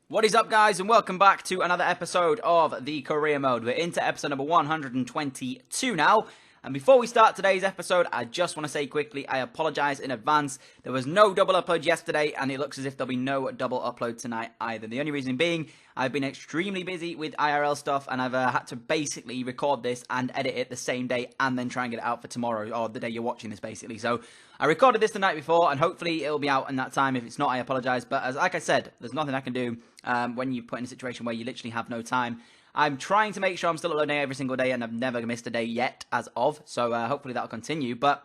What is up, guys, and welcome back to another episode of the Career Mode. We're into episode number 122 now. And before we start today's episode, I just want to say quickly, I apologise in advance. There was no double upload yesterday, and it looks as if there'll be no double upload tonight either. The only reason being, I've been extremely busy with IRL stuff, and I've had to basically record this and edit it the same day, and then try and get it out for tomorrow, or the day you're watching this, basically. So, I recorded this the night before, and hopefully it'll be out in that time. If it's not, I apologise. But like I said, there's nothing I can do when you put in a situation where you literally have no time. I'm trying to make sure I'm still uploading every single day, and I've never missed a day yet as of, so hopefully that'll continue. But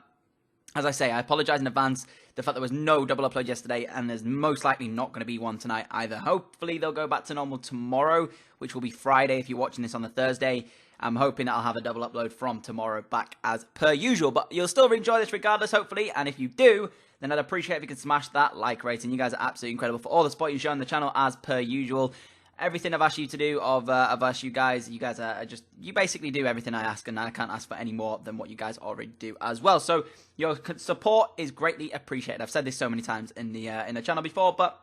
as I say, I apologise in advance. The fact there was no double upload yesterday, and there's most likely not going to be one tonight either. Hopefully they'll go back to normal tomorrow, which will be Friday if you're watching this on the Thursday. I'm hoping that I'll have a double upload from tomorrow back as per usual, but you'll still enjoy this regardless, hopefully, and if you do, then I'd appreciate if you could smash that like rating. You guys are absolutely incredible for all the support you show on the channel as per usual. Everything I've asked you to do, I've asked you guys are just, you basically do everything I ask, and I can't ask for any more than what you guys already do as well. So your support is greatly appreciated. I've said this so many times in the channel before, but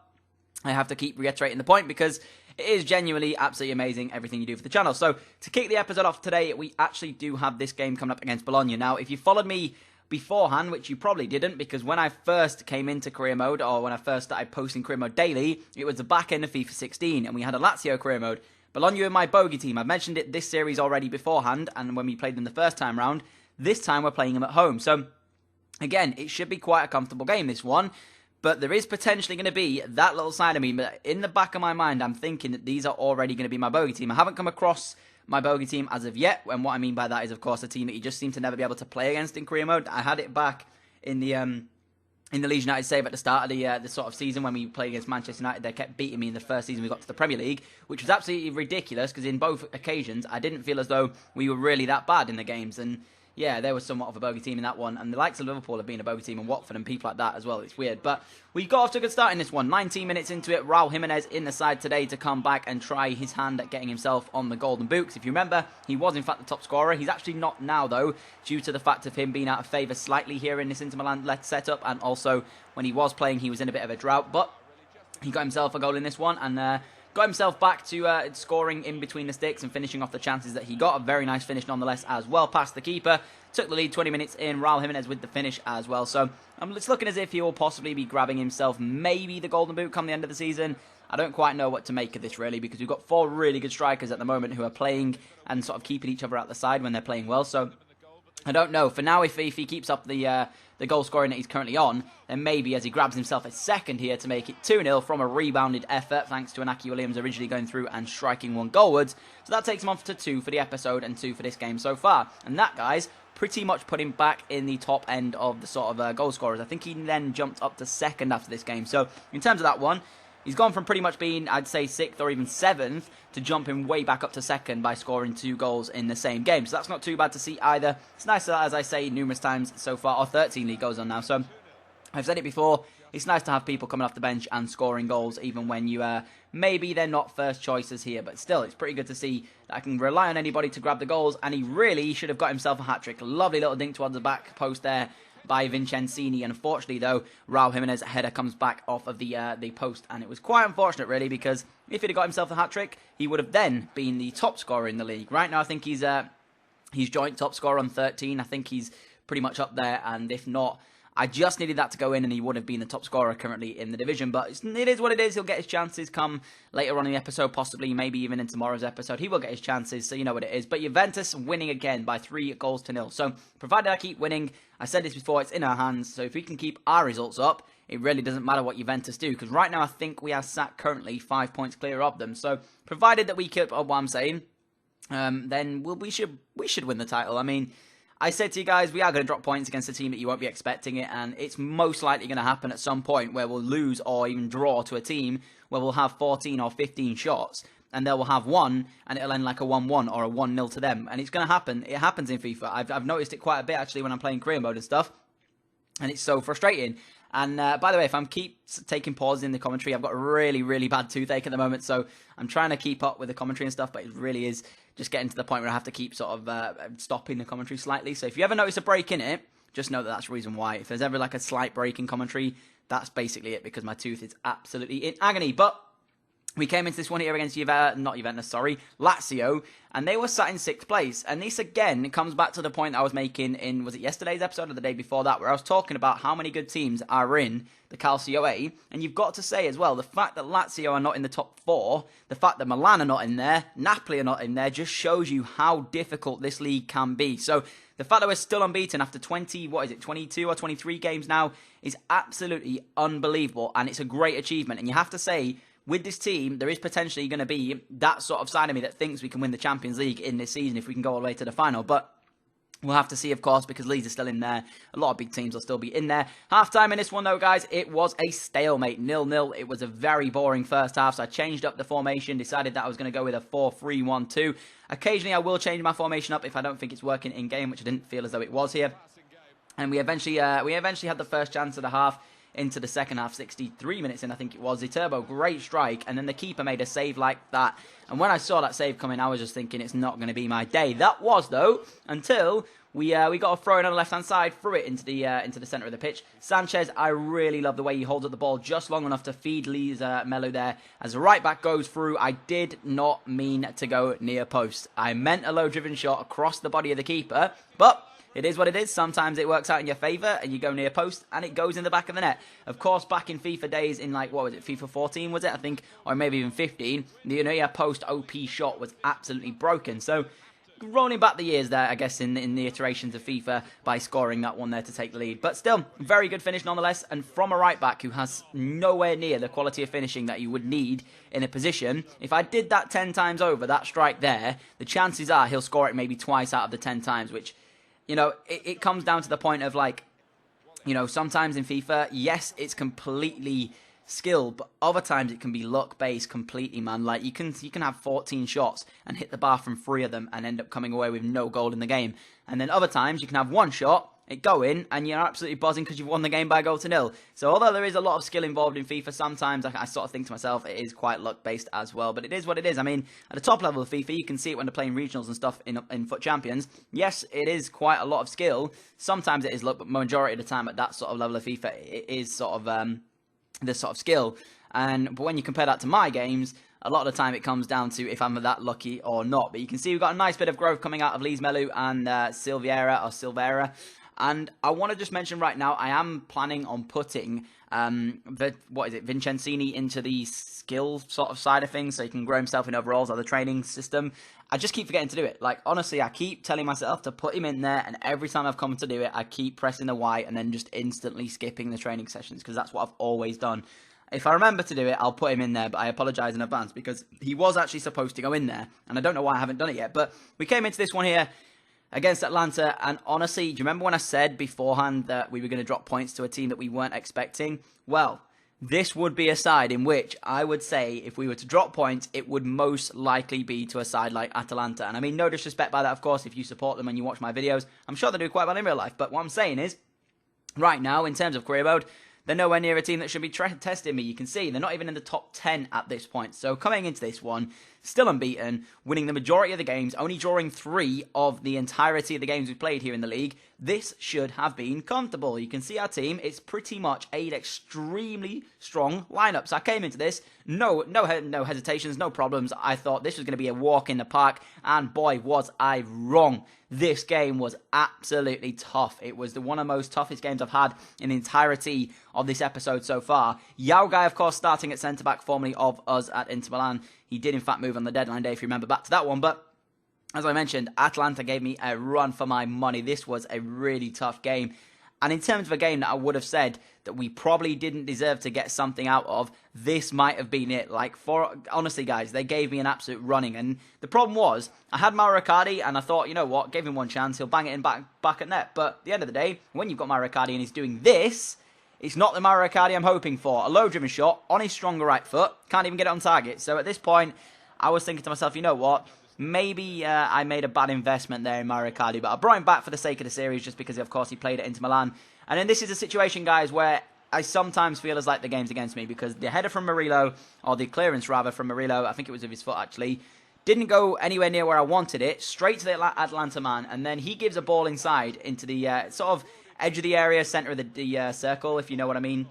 I have to keep reiterating the point because it is genuinely absolutely amazing everything you do for the channel. So to kick the episode off today, we actually do have this game coming up against Bologna. Now, if you followed me beforehand, which you probably didn't, because when I first came into career mode, or when I first started posting career mode daily, it was the back end of FIFA 16, and we had a Lazio career mode. Bologna were my bogey team. I've mentioned it this series already beforehand, and when we played them the first time round, this time we're playing them at home. So, again, it should be quite a comfortable game, this one, but there is potentially going to be that little side of me, but in the back of my mind, I'm thinking that these are already going to be my bogey team. I haven't come across my bogey team as of yet, and what I mean by that is, of course, a team that you just seem to never be able to play against in career mode. I had it back in the Leeds United save at the start of the sort of season when we played against Manchester United. They kept beating me in the first season we got to the Premier League, which was absolutely ridiculous because in both occasions I didn't feel as though we were really that bad in the games. And yeah, there was somewhat of a bogey team in that one, and the likes of Liverpool have been a bogey team, and Watford and people like that as well. It's weird, but we got off to a good start in this one. 19 minutes into it, Raul Jimenez in the side today to come back and try his hand at getting himself on the golden boot. 'Cause if you remember, he was in fact the top scorer. He's actually not now, though, due to the fact of him being out of favour slightly here in this Inter Milan setup, and also when he was playing, he was in a bit of a drought, but he got himself a goal in this one, and got himself back to scoring in between the sticks and finishing off the chances that he got. A very nice finish nonetheless as well past the keeper. Took the lead 20 minutes in. Raul Jimenez with the finish as well. So it's looking as if he will possibly be grabbing himself maybe the golden boot come the end of the season. I don't quite know what to make of this really, because we've got four really good strikers at the moment who are playing and sort of keeping each other out the side when they're playing well. So I don't know. For now, if he keeps up the goal scoring that he's currently on, then maybe as he grabs himself a second here to make it 2-0 from a rebounded effort, thanks to Inaki Williams originally going through and striking one goalwards. So that takes him off to 2 for the episode and 2 for this game so far. And that, guys, pretty much put him back in the top end of the sort of goal scorers. I think he then jumped up to second after this game. So in terms of that one, he's gone from pretty much being, I'd say, 6th or even 7th to jumping way back up to second by scoring 2 goals in the same game. So that's not too bad to see either. It's nice, as I say numerous times so far, or 13 league goes on now. So I've said it before, it's nice to have people coming off the bench and scoring goals even when you maybe they're not first choices here. But still, it's pretty good to see that I can rely on anybody to grab the goals. And he really should have got himself a hat-trick. Lovely little dink towards the back post there by Vincenzini. And unfortunately, though, Raul Jimenez header comes back off of the post, and it was quite unfortunate, really, because if he'd have got himself a hat-trick, he would have then been the top scorer in the league. Right now, I think he's joint top scorer on 13. I think he's pretty much up there, and if not, I just needed that to go in, and he would have been the top scorer currently in the division. But it is what it is. He'll get his chances come later on in the episode, possibly, maybe even in tomorrow's episode. He will get his chances, so you know what it is. But Juventus winning again by 3-0. So, provided I keep winning, I said this before, it's in our hands. So, if we can keep our results up, it really doesn't matter what Juventus do. Because right now, I think we are sat currently 5 points clear of them. So, provided that we keep up what I'm saying, then we should win the title. I mean, I said to you guys, we are going to drop points against a team that you won't be expecting it, and it's most likely going to happen at some point where we'll lose or even draw to a team where we'll have 14 or 15 shots, and they will have one, and it'll end like a 1-1 or a 1-0 to them, and it's going to happen. It happens in FIFA. I've noticed it quite a bit, actually, when I'm playing career mode and stuff, and it's so frustrating. And by the way, if I'm keep taking pauses in the commentary, I've got a really, really bad toothache at the moment, so I'm trying to keep up with the commentary and stuff, but it really is just getting to the point where I have to keep sort of stopping the commentary slightly. So if you ever notice a break in it, just know that that's the reason why. If there's ever like a slight break in commentary, that's basically it, because my tooth is absolutely in agony. But We came into this one here against Lazio, and they were sat in 6th place. And this, again, comes back to the point I was making in, was it yesterday's episode or the day before that, where I was talking about how many good teams are in the Calcio A. And you've got to say as well, the fact that Lazio are not in the top 4, the fact that Milan are not in there, Napoli are not in there, just shows you how difficult this league can be. So the fact that we're still unbeaten after 22 or 23 games now is absolutely unbelievable. And it's a great achievement. And you have to say, with this team, there is potentially going to be that sort of side of me that thinks we can win the Champions League in this season if we can go all the way to the final. But we'll have to see, of course, because Leeds are still in there. A lot of big teams will still be in there. Half-time in this one, though, guys, it was a stalemate, 0-0. It was a very boring first half, so I changed up the formation, decided that I was going to go with a 4-3-1-2. Occasionally, I will change my formation up if I don't think it's working in-game, which I didn't feel as though it was here. And we eventually had the first chance of the half. Into the second half, 63 minutes in, I think it was. Ziterbo, great strike, and then the keeper made a save like that. And when I saw that save coming, I was just thinking it's not going to be my day. That was, though, until we got a throw in on the left-hand side, threw it into the centre of the pitch. Sanchez, I really love the way he holds up the ball just long enough to feed Lee's Melu there. As the right-back goes through, I did not mean to go near post. I meant a low-driven shot across the body of the keeper, but it is what it is. Sometimes it works out in your favour and you go near post and it goes in the back of the net. Of course, back in FIFA days, in like, what was it, FIFA 14 was it, I think, or maybe even 15, the your post OP shot was absolutely broken. So, rolling back the years there, I guess, in the iterations of FIFA by scoring that one there to take the lead. But still, very good finish nonetheless. And from a right-back who has nowhere near the quality of finishing that you would need in a position, if I did that 10 times over, that strike there, the chances are he'll score it maybe twice out of the 10 times, which, you know, it comes down to the point of, like, you know, sometimes in FIFA, yes, it's completely skill, but other times it can be luck-based completely, man. Like, you can have 14 shots and hit the bar from 3 of them and end up coming away with no goal in the game. And then other times you can have 1 shot, it go in, and you're absolutely buzzing because you've won the game by a goal to 0. So although there is a lot of skill involved in FIFA, sometimes I sort of think to myself, it is quite luck-based as well. But it is what it is. I mean, at the top level of FIFA, you can see it when they're playing regionals and stuff in Foot Champions. Yes, it is quite a lot of skill. Sometimes it is luck, but majority of the time at that sort of level of FIFA, it is sort of this sort of skill. But when you compare that to my games, a lot of the time it comes down to if I'm that lucky or not. But you can see we've got a nice bit of growth coming out of Lees Melu and Silveira. And I want to just mention right now, I am planning on putting Vincenzini into the skill sort of side of things, so he can grow himself in overalls or the training system. I just keep forgetting to do it. Like, honestly, I keep telling myself to put him in there, and every time I've come to do it, I keep pressing the Y and then just instantly skipping the training sessions, because that's what I've always done. If I remember to do it, I'll put him in there, but I apologise in advance, because he was actually supposed to go in there, and I don't know why I haven't done it yet. But we came into this one here against Atlanta, and honestly, do you remember when I said beforehand that we were going to drop points to a team that we weren't expecting? Well, this would be a side in which I would say if we were to drop points, it would most likely be to a side like Atalanta. And I mean, no disrespect by that, of course, if you support them and you watch my videos. I'm sure they do quite well in real life, but what I'm saying is, right now, in terms of career mode, they're nowhere near a team that should be testing me. You can see they're not even in the top 10 at this point. So coming into this one, still unbeaten, winning the majority of the games, only drawing 3 of the entirety of the games we've played here in the league. This should have been comfortable. You can see our team, it's pretty much an extremely strong lineup. So I came into this, no hesitations, no problems. I thought this was going to be a walk in the park, and boy, was I wrong. This game was absolutely tough. It was one of the most toughest games I've had in the entirety of this episode so far. Yao Guy, of course, starting at centre-back, formerly of us at Inter Milan. He did, in fact, move on the deadline day, if you remember back to that one. But as I mentioned, Atlanta gave me a run for my money. This was a really tough game. And in terms of a game that I would have said that we probably didn't deserve to get something out of, this might have been it. Like, honestly, guys, they gave me an absolute running. And the problem was, I had Mauro Icardi, and I thought, you know what, give him one chance, he'll bang it in back at net. But at the end of the day, when you've got Mauro Icardi and he's doing this, it's not the Mauro Icardi I'm hoping for. A low-driven shot on his stronger right foot, can't even get it on target. So at this point, I was thinking to myself, you know what, maybe I made a bad investment there in Mauro Icardi, but I brought him back for the sake of the series just because, of course, he played at Inter Milan. And then this is a situation, guys, where I sometimes feel as like the game's against me because the header from Murillo, or the clearance, rather, from Murillo, I think it was with his foot, actually, didn't go anywhere near where I wanted it, straight to the Atlanta man, and then he gives a ball inside into the sort of edge of the area, centre of the circle, if you know what I mean,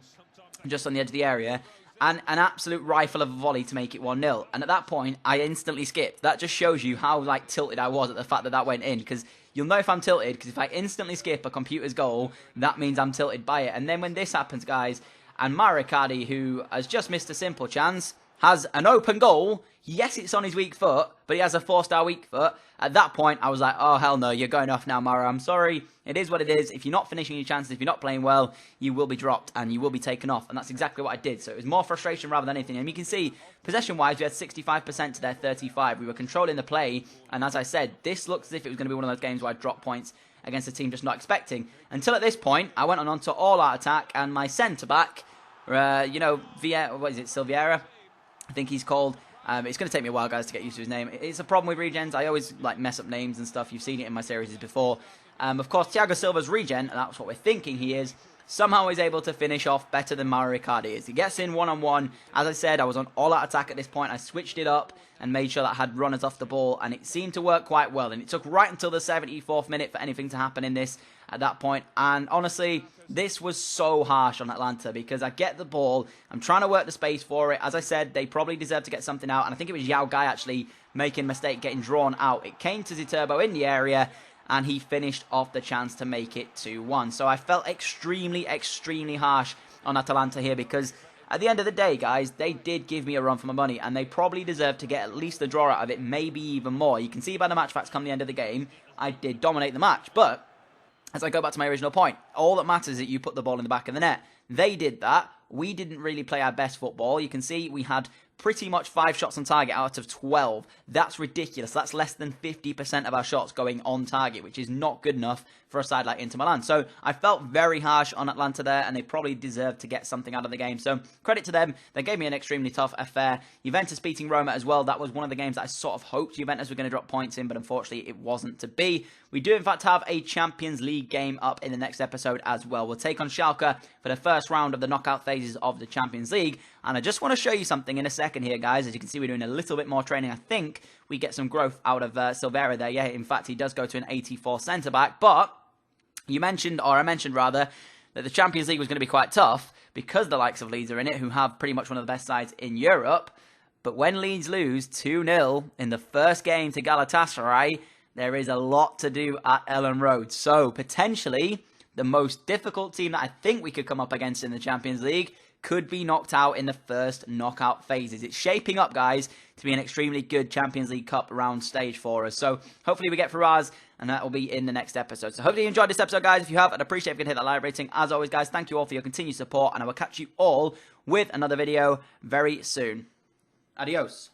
just on the edge of the area. and an absolute rifle of a volley to make it 1-0. And at that point, I instantly skipped. That just shows you how like tilted I was at the fact that that went in, because you'll know if I'm tilted, because if I instantly skip a computer's goal, that means I'm tilted by it. And then when this happens, guys, and Mauro Icardi, who has just missed a simple chance, has an open goal. Yes, it's on his weak foot, but he has a 4-star weak foot. At that point, I was like, oh, hell no, you're going off now, Mauro. I'm sorry. It is what it is. If you're not finishing your chances, if you're not playing well, you will be dropped and you will be taken off. And that's exactly what I did. So it was more frustration rather than anything. And you can see, possession-wise, we had 65% to their 35. We were controlling the play. And as I said, this looks as if it was going to be one of those games where I dropped points against a team just not expecting. Until at this point, I went on to all-out attack, and my centre-back, Silveira, I think he's called. It's going to take me a while, guys, to get used to his name. It's a problem with regens. I always like mess up names and stuff. You've seen it in my series before. Of course, Thiago Silva's regen, and that's what we're thinking he is, somehow is able to finish off better than Mauro Icardi is. He gets in one-on-one. As I said, I was on all-out attack at this point. I switched it up and made sure that I had runners off the ball, and it seemed to work quite well. And it took right until the 74th minute for anything to happen in this at that point. And honestly, this was so harsh on Atalanta, because I get the ball, I'm trying to work the space for it. As I said, they probably deserve to get something out, and I think it was Yao Gai actually making a mistake, getting drawn out. It came to Ziterbo in the area, and he finished off the chance to make it 2-1. So I felt extremely, extremely harsh on Atalanta here, because at the end of the day, guys, they did give me a run for my money, and they probably deserved to get at least a draw out of it, maybe even more. You can see by the match facts come the end of the game, I did dominate the match, but as I go back to my original point, all that matters is that you put the ball in the back of the net. They did that. We didn't really play our best football. You can see we had pretty much 5 shots on target out of 12. That's ridiculous. That's less than 50% of our shots going on target, which is not good enough for a side like Inter Milan. So I felt very harsh on Atalanta there, and they probably deserved to get something out of the game. So credit to them. They gave me an extremely tough affair. Juventus beating Roma as well. That was one of the games that I sort of hoped Juventus were going to drop points in, but unfortunately it wasn't to be. We do in fact have a Champions League game up in the next episode as well. We'll take on Schalke for the first round of the knockout phases of the Champions League. And I just want to show you something in a second here, guys. As you can see, we're doing a little bit more training. I think we get some growth out of Silveira there. Yeah, in fact, he does go to an 84 centre-back. But I mentioned rather, that the Champions League was going to be quite tough because the likes of Leeds are in it, who have pretty much one of the best sides in Europe. But when Leeds lose 2-0 in the first game to Galatasaray, there is a lot to do at Elland Road. So, potentially, the most difficult team that I think we could come up against in the Champions League could be knocked out in the first knockout phases. It's shaping up, guys, to be an extremely good Champions League Cup round stage for us. So hopefully we get through ours, and that will be in the next episode. So hopefully you enjoyed this episode, guys. If you have, I'd appreciate if you could hit that like rating. As always, guys, thank you all for your continued support, and I will catch you all with another video very soon. Adios.